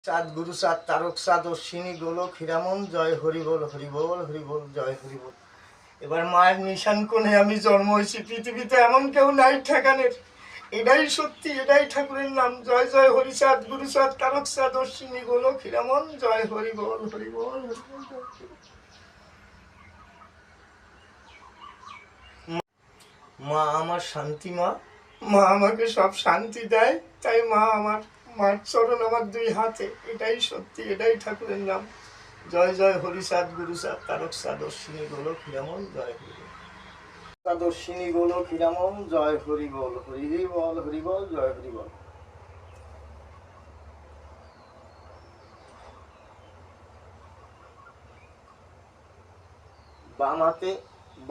চাঁদ গুরু চাঁদ তারক চাঁদ অশ্বিনী গোলক হীরামন জয় হরিবল হরিবল হরিবল জয় হরিবল। এবার মায়ের নিশান কোণে আমি জন্ম হয়েছি, পৃথিবীতে এমন কেউ নাই ঠেকানের। এটাই সত্যি, এটাই ঠাকুরের নাম। জয় জয় হরিচাঁদ গুরু চাঁদ তারক চাঁদ অশ্বিনী গোলক হীরামন জয় হরিবল হরিবল হরিবল জয় হরিবল। মা আমার শান্তি, মা মা আমাকে সব শান্তি দেয়, তাই মা আমার, মার চরণ আমার দুই হাতে। এটাই সত্যি, এটাই ঠাকুরের নাম। জয় জয় হরিচাঁদ গুরু চাঁদ তারক চাঁদ অশ্বিনী গোলক হীরামন জয় হরিবল। চাঁদ অশ্বিনী গোলক হীরামন জয় হরিবল হরিবল হরিবল জয় হরিবল। বামাতে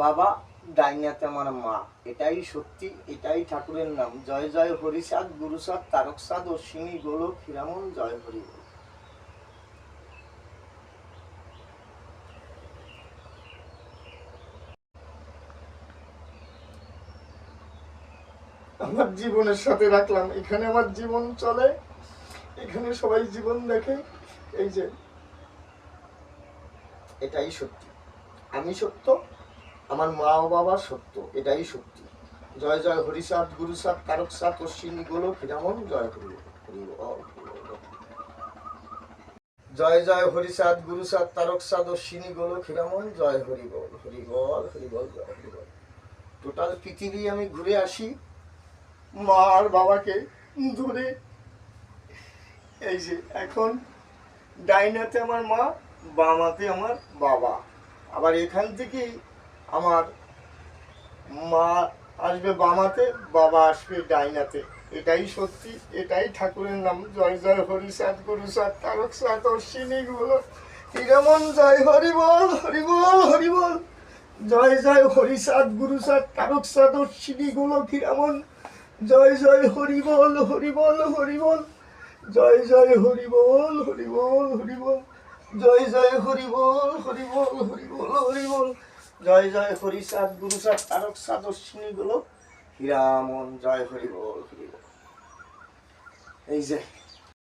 বাবা, ডাইনাতে আমার মা। এটাই সত্যি, এটাই ঠাকুরের নাম। জয় জয় হরিচাঁদ গুরু চাঁদ তারক চাঁদ অশ্বিনী গোলক হীরামন জয় হরিবল। আমার জীবনের সাথে রাখলাম, এখানে আমার জীবন চলে, এখানে সবাই জীবন দেখে। এই যে এটাই সত্যি, আমি সত্য, আমার মা ও বাবা সত্য, এটাই সত্যি। জয় জয় হরিচাঁদ গুরু চাঁদ তারক চাঁদ অশ্বিনী গোলক হীরামন জয় হরিবল হরিবল। জয় জয় হরিচাঁদ গুরু চাঁদ তারক চাঁদ অশ্বিনী গোলক হীরামন জয় হরিবল হরিবল হরিবল জয় হরিবল। টোটাল পৃথিবী আমি ঘুরে আসি মা আর বাবাকে ধরে। এই যে এখন ডাইনাতে আমার মা, বামাতে আমার বাবা। আবার এখান থেকেই আমার মা আসবে বামাতে, বাবা আসবে ডাইনাতে। এটাই সত্যি, এটাই ঠাকুরের নাম। জয় জয় হরিচাঁদ গুরু চাঁদ তারক চাঁদ অশ্বিনী গোলক হীরামন জয় হরিবল হরিবল হরিবল। জয় জয় হরিচাঁদ গুরু চাঁদ তারক চাঁদ অশ্বিনী গোলক হীরামন জয় জয় হরিবল হরিবল হরিবল। জয় জয় হরিবল হরিবল হরিবল। জয় জয় হরিবল হরিবল হরিবল হরিবল। জয় জয় হরিচাঁদ গুরু চাঁদ তারক চাঁদ অশ্বিনী গোলক হীরামন জয় হরিবল হরিবল। এই যে